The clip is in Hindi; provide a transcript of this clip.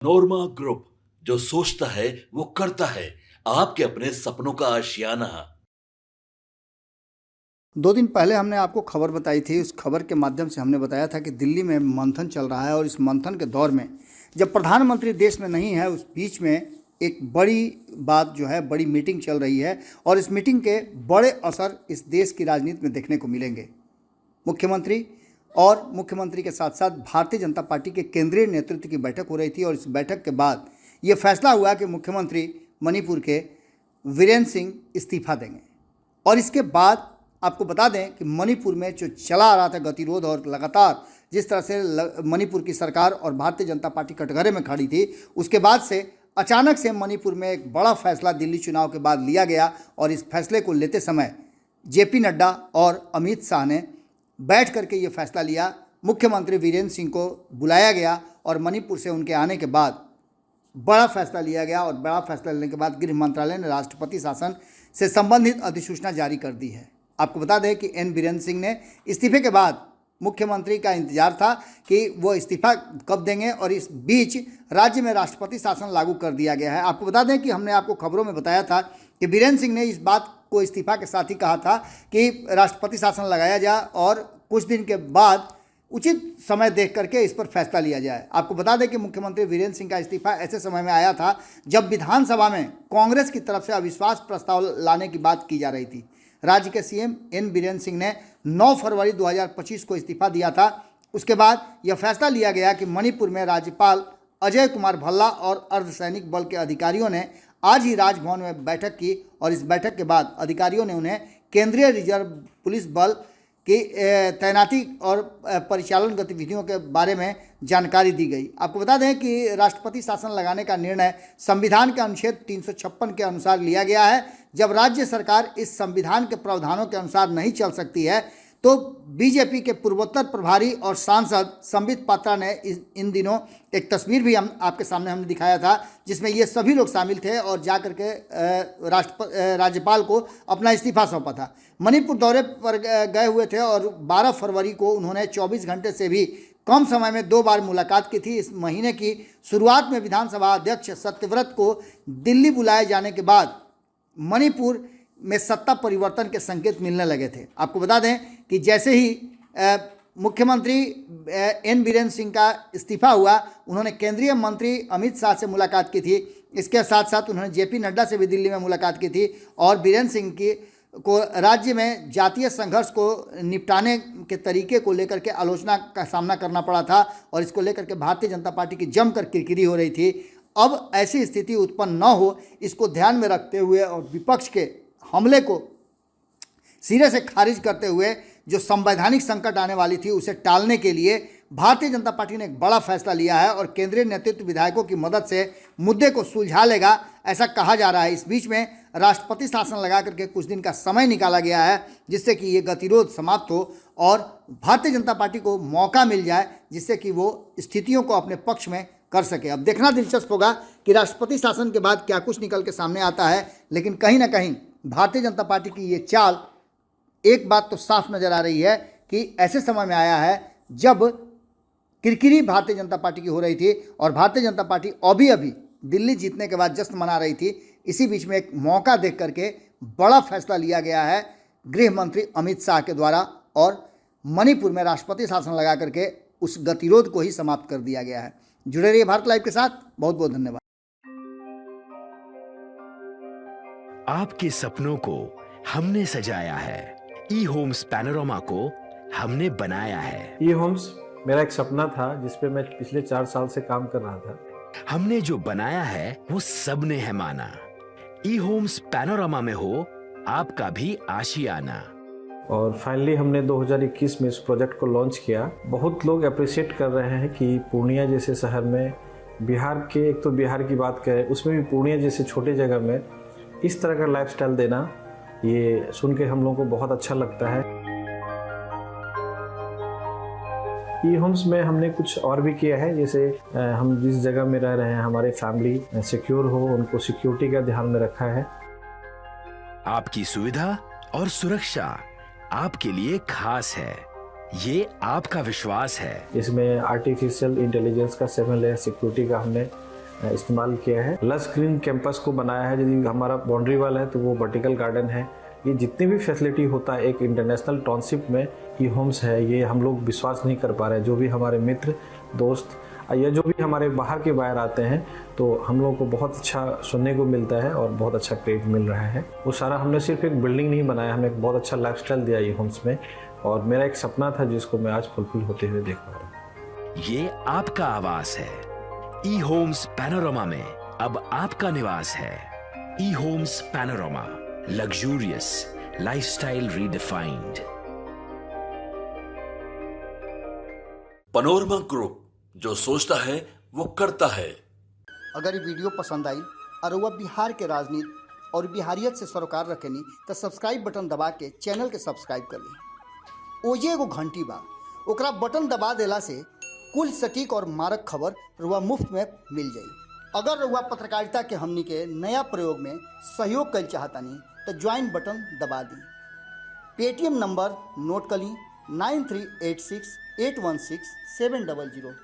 नोरमा ग्रुप, जो सोचता है वो करता है। आपके अपने सपनों का आशियाना। 2 दिन पहले हमने आपको खबर बताई थी। उस खबर के माध्यम से हमने बताया था कि दिल्ली में मंथन चल रहा है और इस मंथन के दौर में जब प्रधानमंत्री देश में नहीं है, उस बीच में एक बड़ी बात जो है, बड़ी मीटिंग चल रही है और इस मीटिंग के बड़े असर इस देश की राजनीति में देखने को मिलेंगे। मुख्यमंत्री और मुख्यमंत्री के साथ साथ भारतीय जनता पार्टी के केंद्रीय नेतृत्व की बैठक हो रही थी और इस बैठक के बाद ये फैसला हुआ कि मुख्यमंत्री मणिपुर के वीरेंद्र सिंह इस्तीफा देंगे। और इसके बाद आपको बता दें कि मणिपुर में जो चला आ रहा था गतिरोध और लगातार जिस तरह से मणिपुर की सरकार और भारतीय जनता पार्टी कटघरे में खड़ी थी, उसके बाद से अचानक से मणिपुर में एक बड़ा फैसला दिल्ली चुनाव के बाद लिया गया और इस फैसले को लेते समय जेपी नड्डा और अमित शाह ने बैठ करके ये फैसला लिया। मुख्यमंत्री वीरेंद्र सिंह को बुलाया गया और मणिपुर से उनके आने के बाद बड़ा फैसला लिया गया और बड़ा फैसला लेने के बाद गृह मंत्रालय ने राष्ट्रपति शासन से संबंधित अधिसूचना जारी कर दी है। आपको बता दें कि एन बीरेंद्र सिंह ने इस्तीफे के बाद मुख्यमंत्री का इंतजार था कि वो इस्तीफा कब देंगे और इस बीच राज्य में राष्ट्रपति शासन लागू कर दिया गया है। आपको बता दें कि हमने आपको खबरों में बताया था कि बीरेंद्र सिंह ने इस बात को इस्तीफा के साथ ही कहा था कि राष्ट्रपति शासन लगाया जाए और कुछ दिन के बाद उचित समय देख करके इस पर फैसला लिया जाए। आपको बता दें कि मुख्यमंत्री वीरेंद्र सिंह का इस्तीफा ऐसे समय में आया था जब विधानसभा में कांग्रेस की तरफ से अविश्वास प्रस्ताव लाने की बात की जा रही थी। राज्य के सीएम एन बीरेंद्र सिंह ने 9 फरवरी 2025 को इस्तीफा दिया था। उसके बाद यह फैसला लिया गया कि मणिपुर में राज्यपाल अजय कुमार भल्ला और अर्धसैनिक बल के अधिकारियों ने आज ही राजभवन में बैठक की और इस बैठक के बाद अधिकारियों ने उन्हें केंद्रीय रिजर्व पुलिस बल की तैनाती और परिचालन गतिविधियों के बारे में जानकारी दी गई। आपको बता दें कि राष्ट्रपति शासन लगाने का निर्णय संविधान के अनुच्छेद 356 के अनुसार लिया गया है। जब राज्य सरकार इस संविधान के प्रावधानों के अनुसार नहीं चल सकती है तो बीजेपी के पूर्वोत्तर प्रभारी और सांसद संबित पात्रा ने इन दिनों एक तस्वीर भी हम आपके सामने हमने दिखाया था जिसमें ये सभी लोग शामिल थे और जाकर के राज्यपाल को अपना इस्तीफा सौंपा था। मणिपुर दौरे पर गए हुए थे और 12 फरवरी को उन्होंने 24 घंटे से भी कम समय में 2 बार मुलाकात की थी। इस महीने की शुरुआत में विधानसभा अध्यक्ष सत्यव्रत को दिल्ली बुलाए जाने के बाद मणिपुर में सत्ता परिवर्तन के संकेत मिलने लगे थे। आपको बता दें कि जैसे ही मुख्यमंत्री एन बीरेंद्र सिंह का इस्तीफा हुआ, उन्होंने केंद्रीय मंत्री अमित शाह से मुलाकात की थी। इसके साथ साथ उन्होंने जेपी नड्डा से भी दिल्ली में मुलाकात की थी और बीरेंद्र सिंह को राज्य में जातीय संघर्ष को निपटाने के तरीके को लेकर के आलोचना का सामना करना पड़ा था और इसको लेकर के भारतीय जनता पार्टी की जमकर किरकिरी हो रही थी। अब ऐसी स्थिति उत्पन्न न हो, इसको ध्यान में रखते हुए और विपक्ष के हमले को सिरे से खारिज करते हुए जो संवैधानिक संकट आने वाली थी उसे टालने के लिए भारतीय जनता पार्टी ने एक बड़ा फैसला लिया है और केंद्रीय नेतृत्व विधायकों की मदद से मुद्दे को सुलझा लेगा, ऐसा कहा जा रहा है। इस बीच में राष्ट्रपति शासन लगा करके कुछ दिन का समय निकाला गया है जिससे कि ये गतिरोध समाप्त हो और भारतीय जनता पार्टी को मौका मिल जाए जिससे कि वो स्थितियों को अपने पक्ष में कर सके। अब देखना दिलचस्प होगा कि राष्ट्रपति शासन के बाद क्या कुछ निकल के सामने आता है, लेकिन कहीं ना कहीं भारतीय जनता पार्टी की ये चाल, एक बात तो साफ नज़र आ रही है कि ऐसे समय में आया है जब किरकिरी भारतीय जनता पार्टी की हो रही थी और भारतीय जनता पार्टी अभी दिल्ली जीतने के बाद जश्न मना रही थी। इसी बीच में एक मौका देख करके बड़ा फैसला लिया गया है गृह मंत्री अमित शाह के द्वारा और मणिपुर में राष्ट्रपति शासन लगा करके उस गतिरोध को ही समाप्त कर दिया गया है। जुड़े रहिए भारत लाइव के साथ। बहुत बहुत धन्यवाद। आपके सपनों को हमने सजाया है, ई होम्स पैनोरामा को हमने बनाया है। ई होम्स मेरा एक सपना था जिस पे मैं पिछले 4 साल से काम कर रहा था। हमने जो बनाया है वो सबने है माना। ई होम्स पैनोरामा में हो आपका भी आशियाना। और फाइनली हमने 2021 में इस प्रोजेक्ट को लॉन्च किया। बहुत लोग अप्रिशिएट कर रहे हैं कि पूर्णिया जैसे शहर में, बिहार के, एक तो बिहार की बात करें उसमें भी पूर्णिया जैसे छोटे जगह में इस तरह का लाइफस्टाइल देना, ये सुन के हम लोगों को बहुत अच्छा लगता है। ई होम्स में हमने कुछ और भी किया है, जैसे हम जिस जगह में रह रहे हैं हमारे फैमिली सिक्योर हो, उनको सिक्योरिटी का ध्यान में रखा है। आपकी सुविधा और सुरक्षा आपके लिए खास है, ये आपका विश्वास है। इसमें आर्टिफिशियल इंटेलिजेंस का 7 लेयर सिक्योरिटी का हमने इस्तेमाल किया है। लस ग्रीन कैंपस को बनाया है, यदि हमारा बाउंड्री वाल है तो वो वर्टिकल गार्डन है। ये जितनी भी फैसिलिटी होता है एक इंटरनेशनल टाउनशिप में ई होम्स है, ये हम लोग विश्वास नहीं कर पा रहे हैं। जो भी हमारे मित्र दोस्त या जो भी हमारे बाहर के बाहर आते हैं तो हम लोगों को बहुत अच्छा सुनने को मिलता है और बहुत अच्छा क्रेडिट मिल रहा है। वो सारा हमने सिर्फ एक बिल्डिंग नहीं बनाया, हमें एक बहुत अच्छा लाइफस्टाइल दिया ई होम्स में, और मेरा एक सपना था जिसको मैं आज फुलफिल होते हुए देख पा रहा हूँ। ये आपका आवास है। ई होम्स पैनोरामा में अब आपका निवास है। E homes panorama, luxurious lifestyle redefined. Panorama group, जो सोचता है वो करता है। अगर ये वीडियो पसंद आई और वह बिहार के राजनीति और बिहारियत से सरोकार रखेनी तो सब्सक्राइब बटन दबा के चैनल के सब्सक्राइब कर ली। ओजे एगो घंटी बा, ओकरा बटन दबा देला से कुल सटीक और मारक खबर रुआ मुफ्त में मिल जाई। अगर रुआ पत्रकारिता के हमनी के नया प्रयोग में सहयोग कर चाहतानी तो ज्वाइन बटन दबा दी। पेटीएम नंबर नोट कर ली 9386816700।